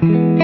you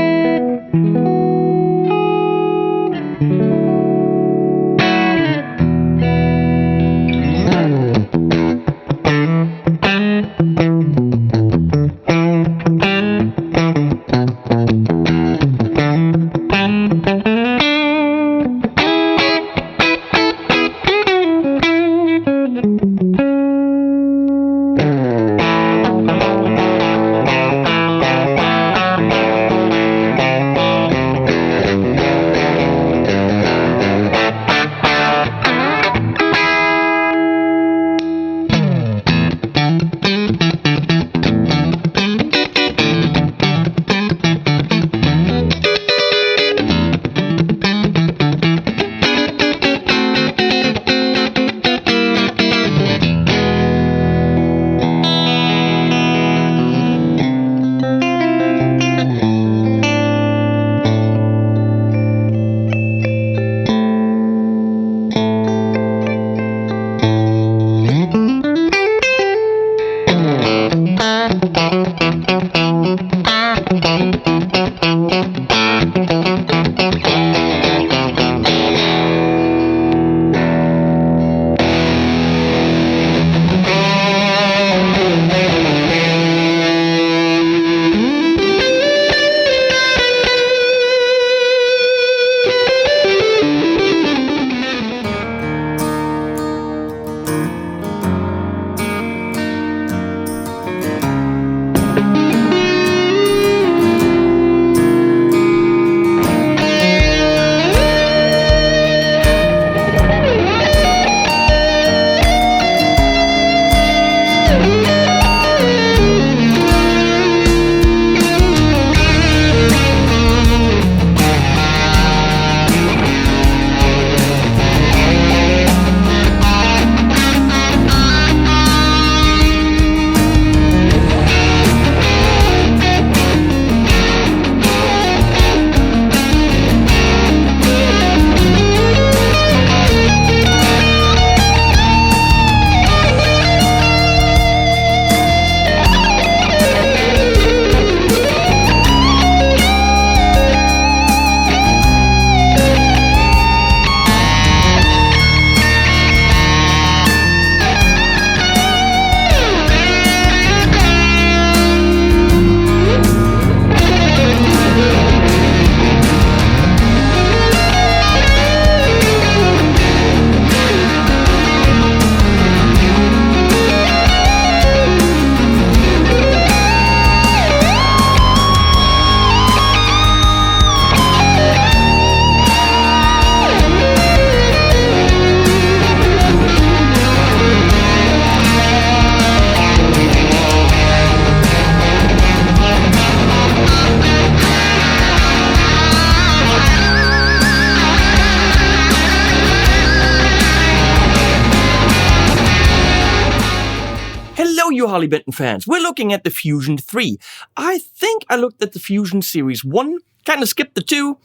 Harley Benton fans, we're looking at the Fusion 3. I think I looked at the Fusion Series 1, kind of skipped the 2,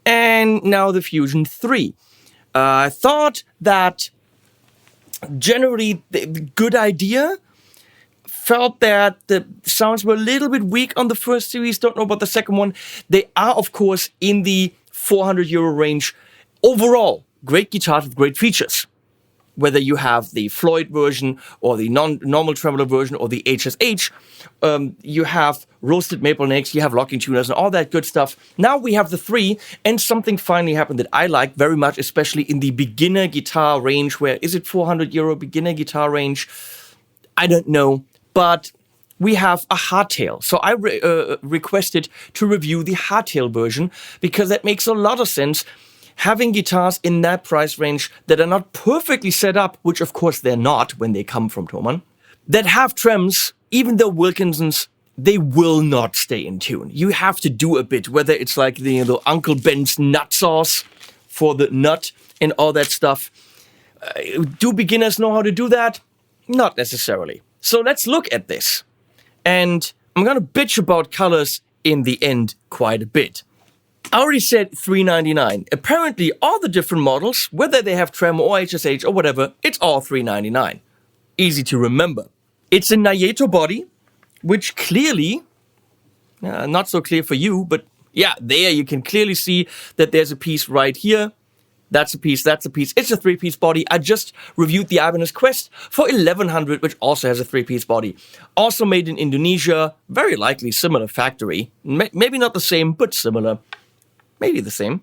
and now the Fusion 3. I thought that generally the good idea. Felt that the sounds were a little bit weak on the first series, don't know about the second one. They are, of course, in the €400 range. Overall, great guitars with great features. Whether you have the Floyd version or the normal tremolo version or the HSH, you have roasted maple necks, you have locking tuners and all that good stuff. Now we have the 3, and something finally happened that I like very much, especially in the beginner guitar range. Where is it €400 beginner guitar range? I don't know. But we have a hardtail. So I requested to review the hardtail version because that makes a lot of sense. Having guitars in that price range that are not perfectly set up, which of course they're not when they come from Thomann, that have trems, even though Wilkinsons, they will not stay in tune. You have to do a bit, whether it's like the Uncle Ben's nut sauce for the nut and all that stuff. Do beginners know how to do that? Not necessarily. So let's look at this. And I'm going to bitch about colors in the end quite a bit. I already said $399. Apparently all the different models, whether they have trem or HSH or whatever, it's all $399. Easy to remember. It's a Nayeto body, which clearly Not so clear for you, but yeah, there you can clearly see that there's a piece right here. That's a piece, that's a piece. It's a 3-piece body. I just reviewed the Ibanez Quest for 1100, which also has a 3-piece body. Also made in Indonesia, very likely similar factory. Maybe not the same, but similar. Maybe the same.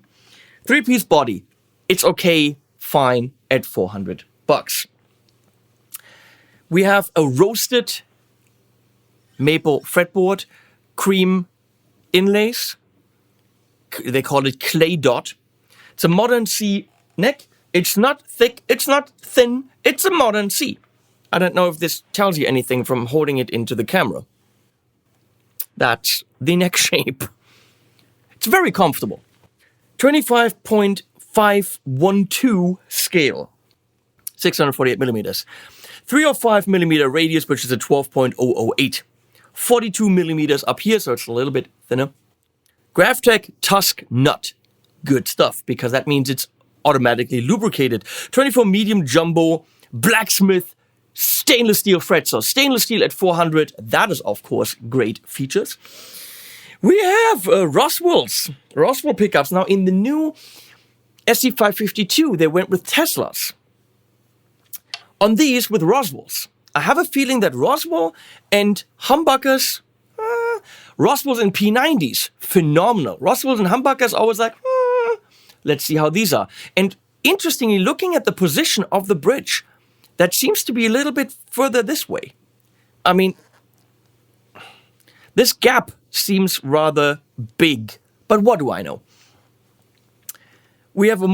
3-piece body. It's okay, fine, at $400. We have a roasted maple fretboard, cream inlays. They call it clay dot. It's a modern C neck. It's not thick, it's not thin, it's a modern C. I don't know if this tells you anything from holding it into the camera. That's the neck shape. It's very comfortable. 25.512 scale. 648 millimeters. 305 millimeter radius, which is a 12.008. 42 millimeters up here, so it's a little bit thinner. GrafTech Tusk nut. Good stuff, because that means it's automatically lubricated. 24 medium jumbo blacksmith stainless steel fret. So stainless steel at 400. That is, of course, great features. We have Roswell's pickups. Now, in the new SC552, they went with Teslas. On these, with Roswell's. I have a feeling that Roswell and humbuckers, Roswell's and P90s, phenomenal. Roswell's and humbuckers always like, let's see how these are. And interestingly, looking at the position of the bridge, that seems to be a little bit further this way. I mean, this gap seems rather big, but what do I know? We have a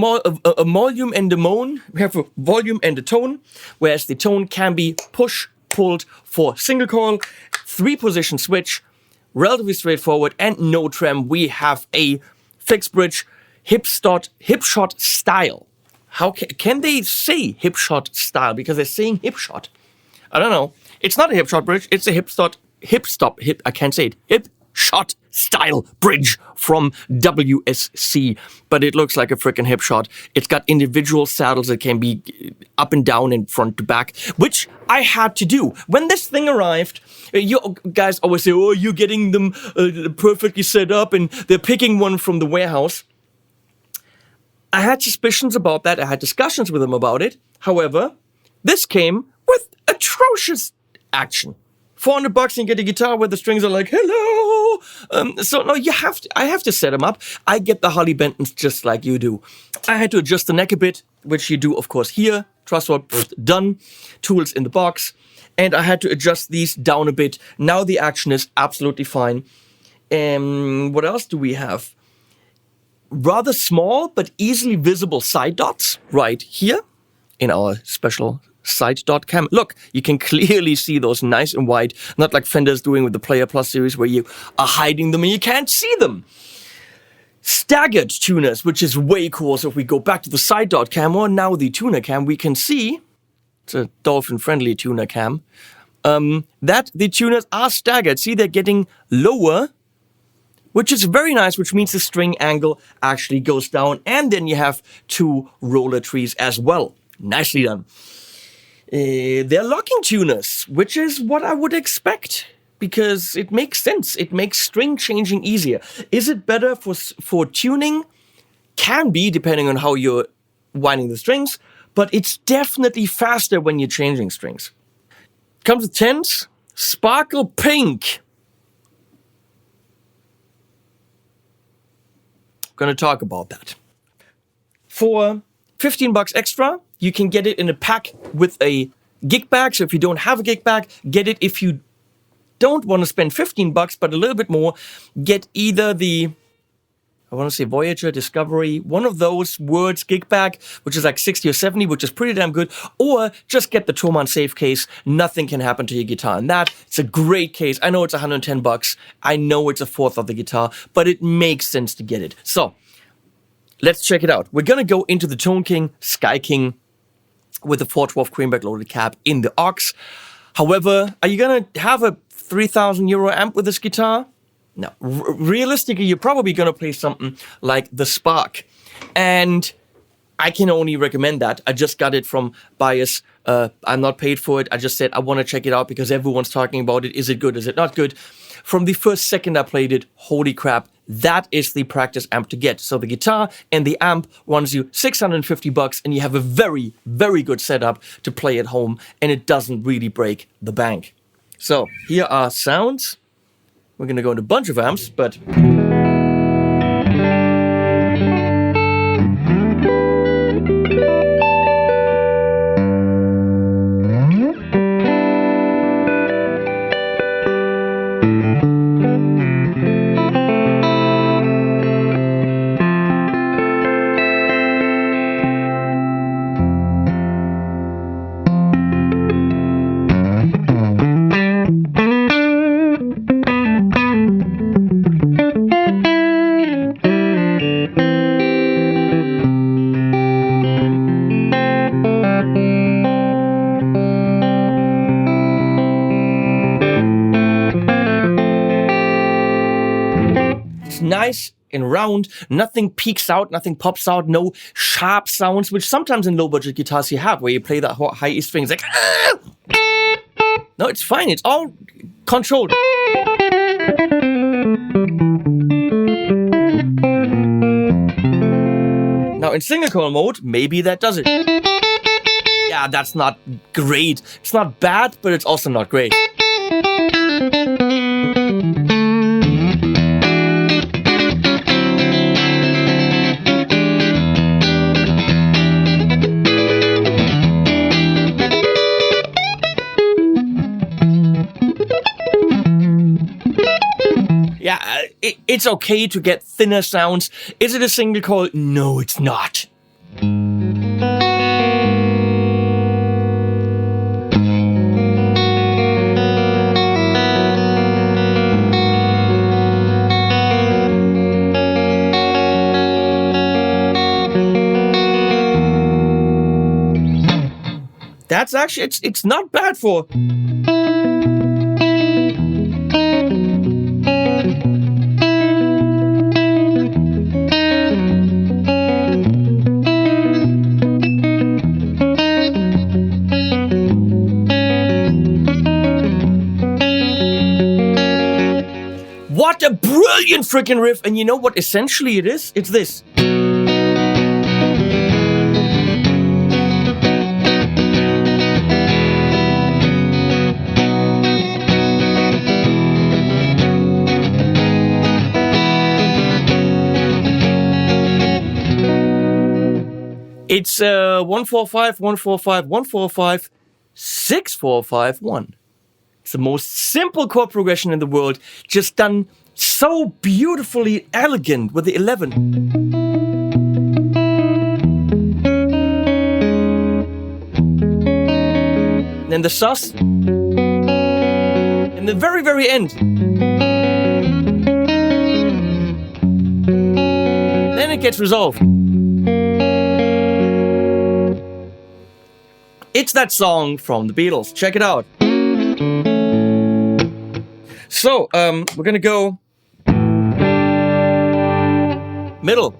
volume and a moan. We have a volume and a tone, whereas the tone can be push, pulled for single coil, 3-position switch, relatively straightforward, and no trem. We have a fixed bridge, hip shot style. How can they say hip shot style? Because they're saying hip shot. I don't know. It's not a hip shot bridge. It's a hip shot style bridge from WSC. But it looks like a freaking hip shot. It's got individual saddles that can be up and down and front to back, which I had to do. When this thing arrived, you guys always say, oh, you're getting them perfectly set up and they're picking one from the warehouse. I had suspicions about that. I had discussions with them about it. However, this came with atrocious action. $400 and get a guitar where the strings are like, hello. So no, I have to set them up. I get the Harley Bentons just like you do. I had to adjust the neck a bit, which you do, of course, here. Truss rod, done. Tools in the box. And I had to adjust these down a bit. Now the action is absolutely fine. What else do we have? Rather small but easily visible side dots right here in our special side dot cam. Look, you can clearly see those nice and wide, not like Fender's doing with the Player Plus series where you are hiding them and you can't see them. Staggered tuners, which is way cool. So if we go back to the side dot cam or now the tuner cam, we can see, it's a dolphin-friendly tuner cam, that the tuners are staggered. See, they're getting lower, which is very nice, which means the string angle actually goes down. And then you have 2 roller trees as well. Nicely done. They're locking tuners, which is what I would expect, because it makes sense. It makes string changing easier. Is it better for tuning? Can be, depending on how you're winding the strings, but it's definitely faster when you're changing strings. Comes with 10s, Sparkle Pink. Going to talk about that. For $15 extra, you can get it in a pack with a gig bag. So if you don't have a gig bag, get it. If you don't want to spend $15, but a little bit more, get either the, I want to say Voyager, Discovery, one of those words gig bag, which is like 60 or 70, which is pretty damn good, or just get the Thomann safe case. Nothing can happen to your guitar in that. It's a great case. I know it's $110. I know it's a fourth of the guitar, but it makes sense to get it. So let's check it out. We're going to go into the Tone King, Sky King with the 412 Greenback loaded cab in the aux. However, are you going to have a 3,000 euro amp with this guitar? No. Realistically, you're probably going to play something like the Spark. And I can only recommend that. I just got it from Bias. I'm not paid for it. I just said I want to check it out because everyone's talking about it. Is it good? Is it not good? from the first second I played it. Holy crap, that is the practice amp to get. So the guitar and the amp runs you $650 and you have a very, very good setup to play at home, and it doesn't really break the bank. So here are sounds. We're gonna go into a bunch of amps, but nice and round, nothing peaks out, nothing pops out, no sharp sounds, which sometimes in low-budget guitars you have, where you play that high E string, it's like, ah! No, it's fine, it's all controlled. Now in single coil mode, maybe that does it. Yeah, that's not great. It's not bad, but it's also not great. Yeah, it's okay to get thinner sounds. Is it a single coil? No, it's not. That's actually, it's not bad for... What a brilliant freaking riff! And you know what essentially it is? It's this. It's 145, 145, 145, 645, 1. It's the most simple chord progression in the world, just done so beautifully elegant with the 11. Then the sus. And the very, very end. Then it gets resolved. It's that song from the Beatles. Check it out. So, we're gonna go middle.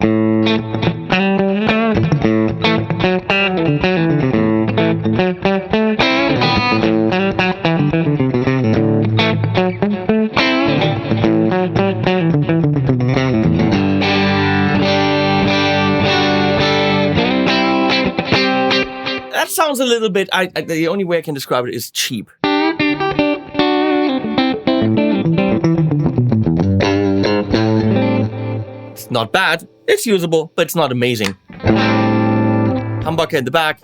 That sounds a little bit, the only way I can describe it is cheap. It's not bad, it's usable, but it's not amazing. Humbucker in the back.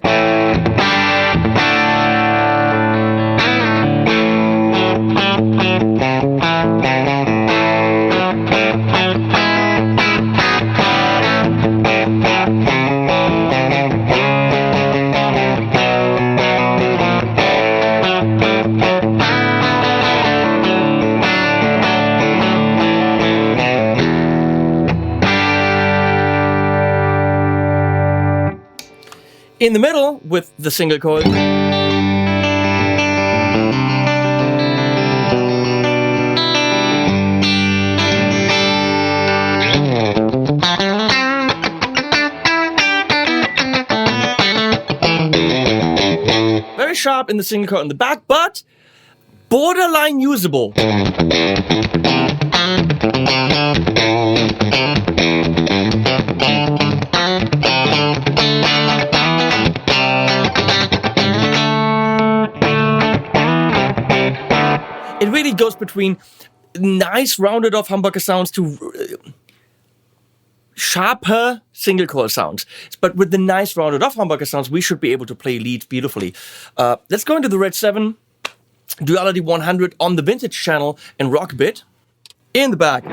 In the middle, with the single coil. Very sharp in the single coil in the back, but borderline usable. between nice rounded off humbucker sounds to sharper single coil sounds. But with the nice rounded off humbucker sounds, we should be able to play leads beautifully. Let's go into the RedSeven Duality 100 on the vintage channel and rock a bit. In the back,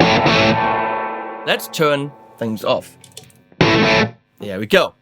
let's turn things off. There we go.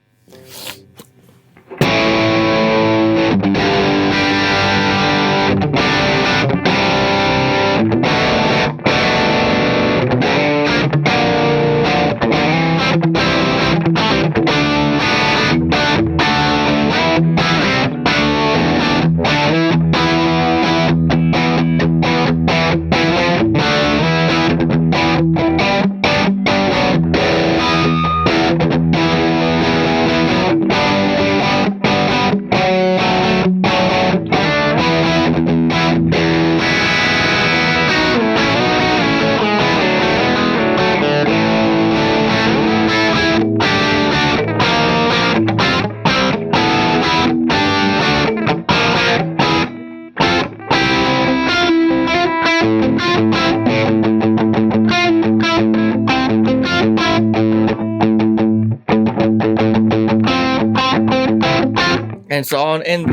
And so on, and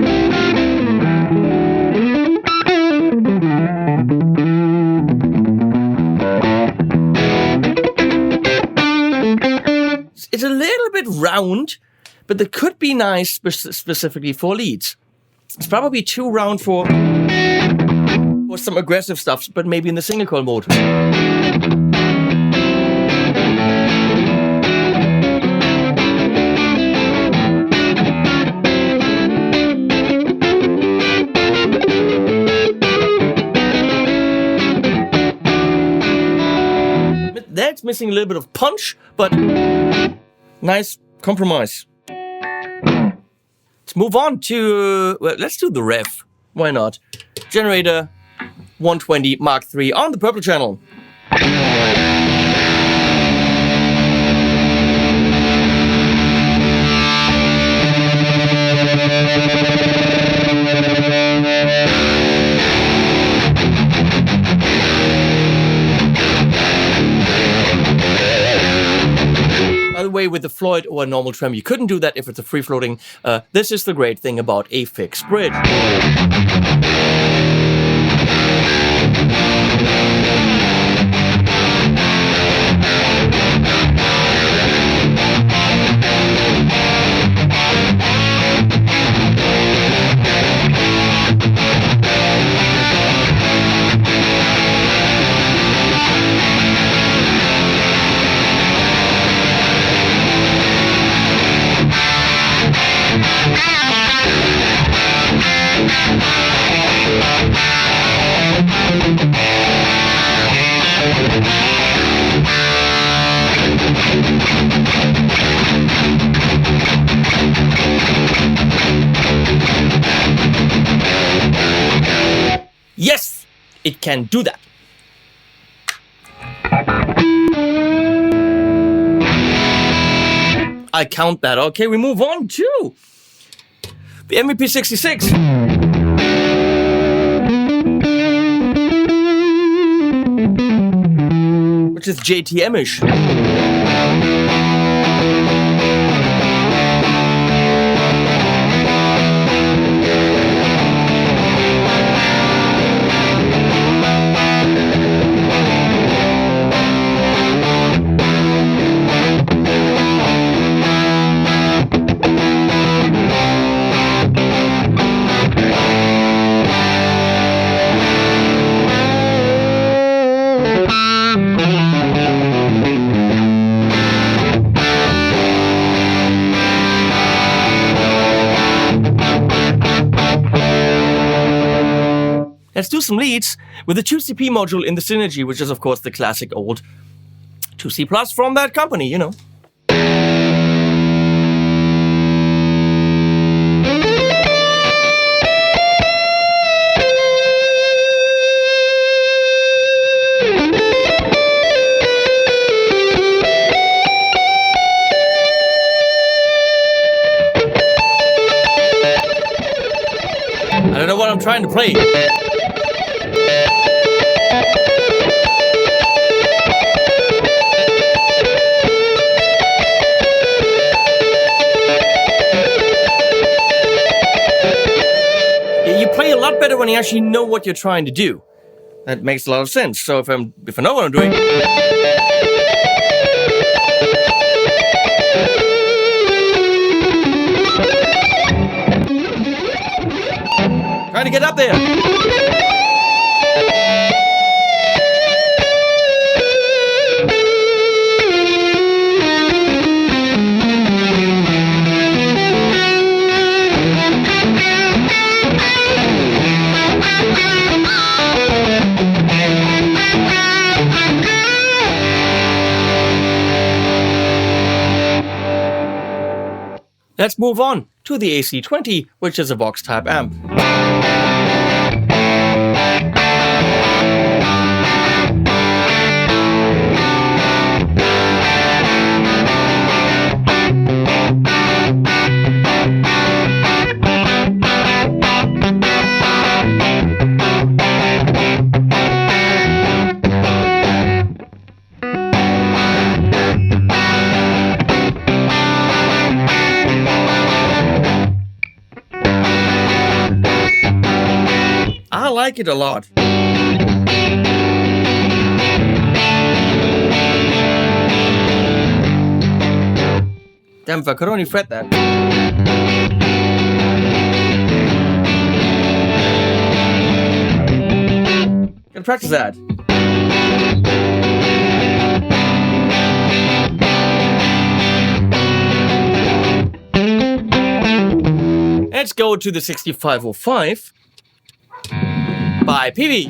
it's a little bit round, but that could be nice specifically for leads. It's probably too round for some aggressive stuff, but maybe in the single coil mode. That's missing a little bit of punch, but nice compromise. Let's move on to, well, let's do the Revv. Why not? Generator 120 Mark III on the purple channel. By the way, with the Floyd or a normal trem, you couldn't do that if it's a free-floating. This is the great thing about a fixed bridge. Yes, it can do that. I count that. Okay, we move on to the MVP66. Which is JTM-ish. Let's do some leads with the 2CP module in the Synergy, which is of course the classic old 2C Plus from that company, you know. I don't know what I'm trying to play. better when you actually know what you're trying to do. That makes a lot of sense. So if I know what I'm doing, trying to get up there. Let's move on to the AC20, which is a Vox-type amp. I like it a lot. Damn, if I could only fret that. Gotta practice that. Let's go to the 6505 by Peavey.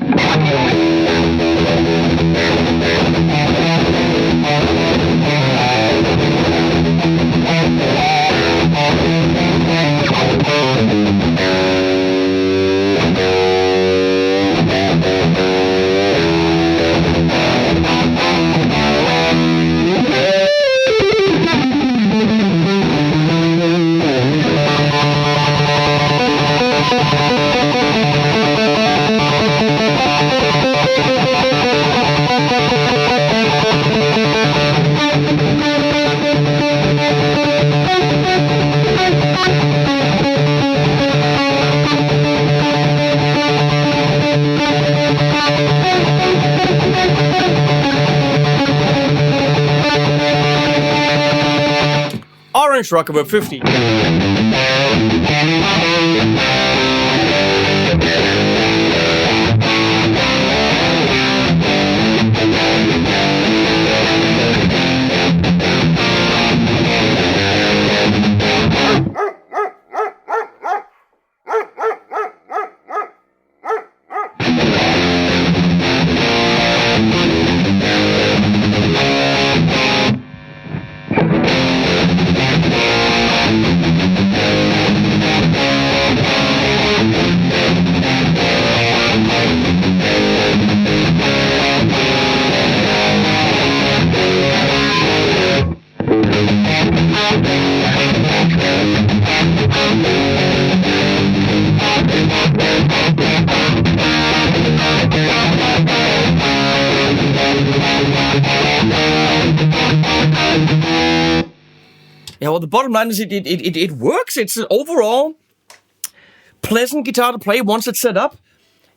Orange Rockerverb 50. Yeah, well, the bottom line is it works. It's an overall pleasant guitar to play once it's set up.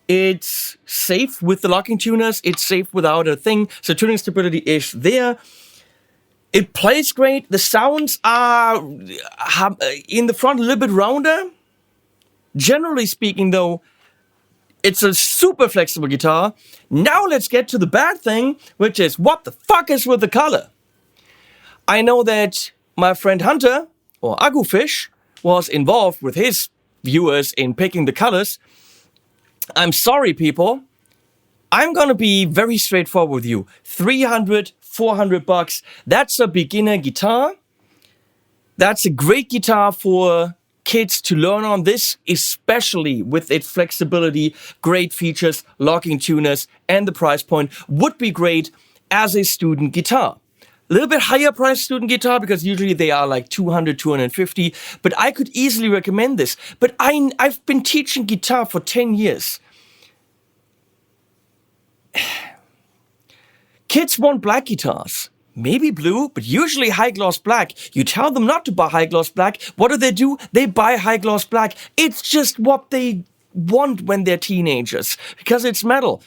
It's safe with the locking tuners. It's safe without a thing. So tuning stability is there. It plays great. The sounds are in the front a little bit rounder. Generally speaking, though, it's a super flexible guitar. Now let's get to the bad thing, which is what the fuck is with the color? I know that my friend Hunter, or Agufish, was involved with his viewers in picking the colors. I'm sorry, people. I'm gonna be very straightforward with you. $300, $400, that's a beginner guitar. That's a great guitar for kids to learn on. This, especially with its flexibility, great features, locking tuners, and the price point, would be great as a student guitar. A little bit higher price student guitar, because usually they are like $200, $250, but I could easily recommend this. But I've been teaching guitar for 10 years. Kids want black guitars. Maybe blue, but usually high gloss black. You tell them not to buy high gloss black. What do? They buy high gloss black. It's just what they want when they're teenagers, because it's metal.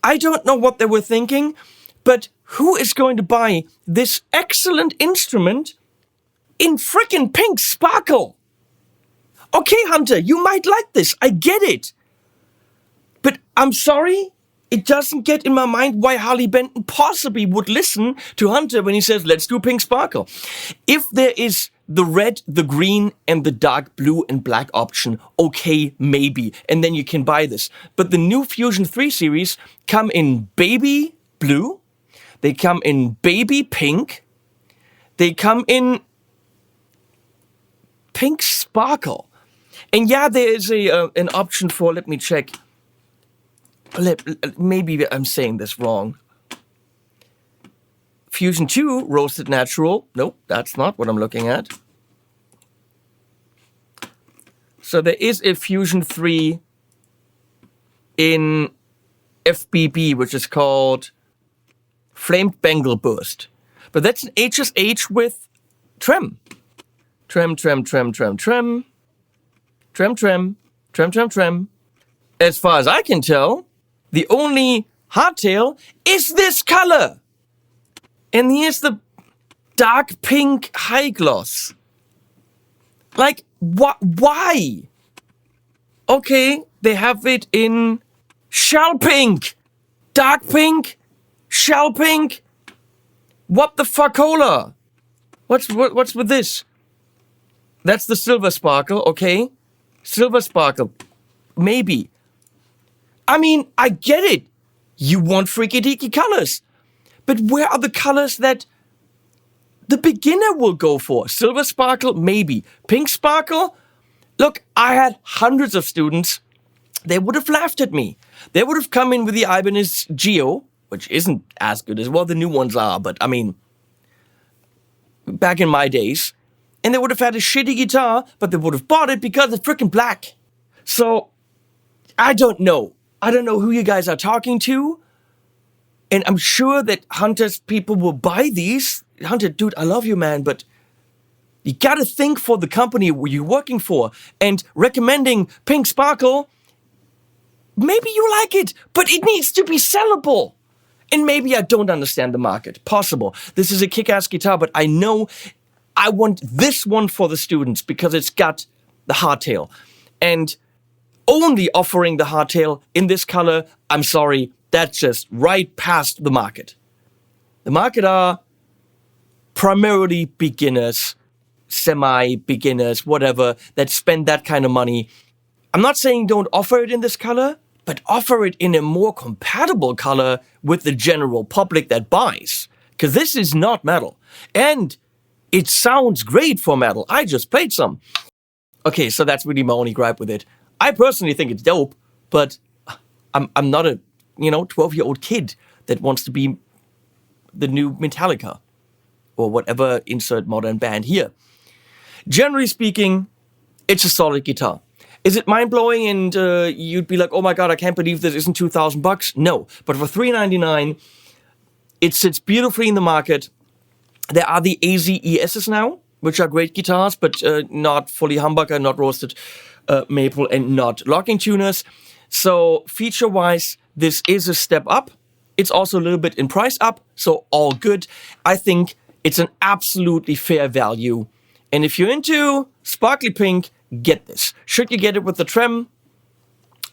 I don't know what they were thinking, but who is going to buy this excellent instrument in frickin' pink sparkle? Okay, Hunter, you might like this. I get it. But I'm sorry, it doesn't get in my mind why Harley Benton possibly would listen to Hunter when he says, let's do pink sparkle. If there is the red, the green, and the dark blue and black option, okay, maybe. And then you can buy this. But the new Fusion 3 series come in baby blue. They come in baby pink. They come in pink sparkle. And yeah, there is an option for, let me check. Maybe I'm saying this wrong. Fusion 2 roasted natural. Nope, that's not what I'm looking at. So there is a Fusion 3 in FBB, which is called Flamed Bengal Burst. But that's an HSH with trem. Trem, trem, trem, trem, trem. Trem, trem, trem, trem, trem. As far as I can tell, the only hardtail is this color. And here's the dark pink high gloss. Like, why? Okay, they have it in shell pink. Dark pink, shell pink. What the fuckola? What's with this? That's the silver sparkle, okay? Silver sparkle. Maybe. I mean, I get it. You want freaky deaky colors. But where are the colors that the beginner will go for? Silver sparkle, maybe. Pink sparkle? Look, I had hundreds of students. They would have laughed at me. They would have come in with the Ibanez Geo, which isn't as good as, well, the new ones are, but I mean, back in my days. And they would have had a shitty guitar, but they would have bought it because it's freaking black. So, I don't know. I don't know who you guys are talking to. And I'm sure that Hunter's people will buy these. Hunter, dude, I love you, man, but you gotta think for the company you're working for. And recommending Pink Sparkle, maybe you like it, but it needs to be sellable. And maybe I don't understand the market. Possible. This is a kick-ass guitar, but I know I want this one for the students because it's got the hardtail. And only offering the hardtail in this color, I'm sorry, that's just right past the market. The market are primarily beginners, semi-beginners, whatever, that spend that kind of money. I'm not saying don't offer it in this color, but offer it in a more compatible color with the general public that buys. Because this is not metal. And it sounds great for metal. I just played some. Okay, so that's really my only gripe with it. I personally think it's dope, but I'm not a 12-year-old kid that wants to be the new Metallica or whatever insert modern band here. Generally speaking, it's a solid guitar. Is it mind-blowing and you'd be like, oh my god, I can't believe this isn't $2,000? No, but for $399, it sits beautifully in the market. There are the AZ-ESs now, which are great guitars, but not fully humbucker, not roasted maple, and not locking tuners. So feature-wise, this is a step up. It's also a little bit in price up, so all good. I think it's an absolutely fair value. And if you're into sparkly pink, get this. Should you get it with the trem?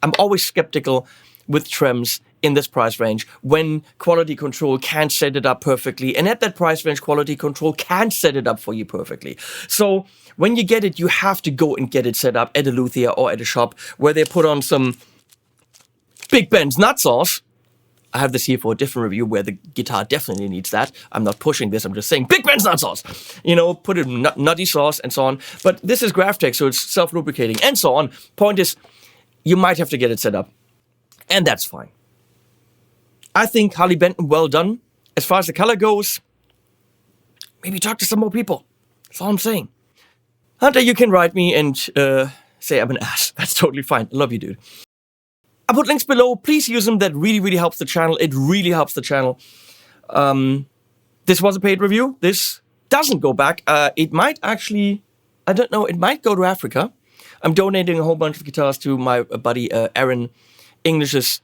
I'm always skeptical with trems in this price range when quality control can't set it up perfectly. And at that price range, quality control can't set it up for you perfectly. So when you get it, you have to go and get it set up at a luthier or at a shop where they put on some Big Ben's nut sauce. I have this here for a different review where the guitar definitely needs that. I'm not pushing this, I'm just saying Big Ben's nut sauce. Put it in nutty sauce and so on. But this is Graphtec, so it's self-lubricating and so on. Point is, you might have to get it set up. And that's fine. I think Harley Benton, well done. As far as the color goes, maybe talk to some more people. That's all I'm saying. Hunter, you can write me and say I'm an ass. That's totally fine. I love you, dude. I put links below. Please use them. That really, really helps the channel. It really helps the channel. This was a paid review. This doesn't go back. It might actually, I don't know, it might go to Africa. I'm donating a whole bunch of guitars to my buddy Aaron English's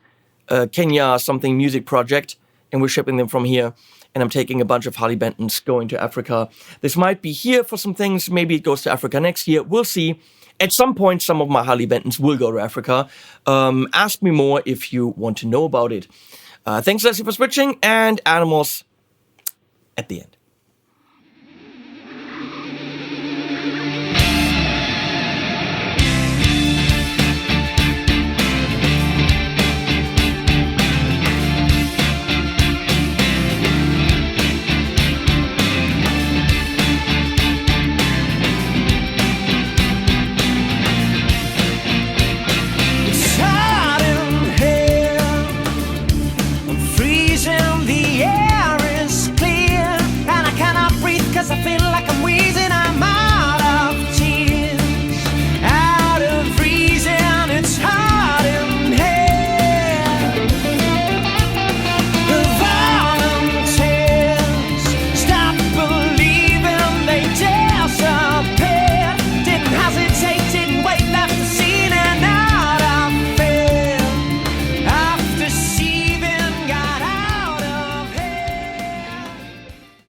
Kenya something music project, and we're shipping them from here. And I'm taking a bunch of Harley Bentons going to Africa. This might be here for some things. Maybe it goes to Africa next year. We'll see. At some point, some of my Harley Bentons will go to Africa. Ask me more if you want to know about it. Thanks, Leslie, for switching, and animals at the end.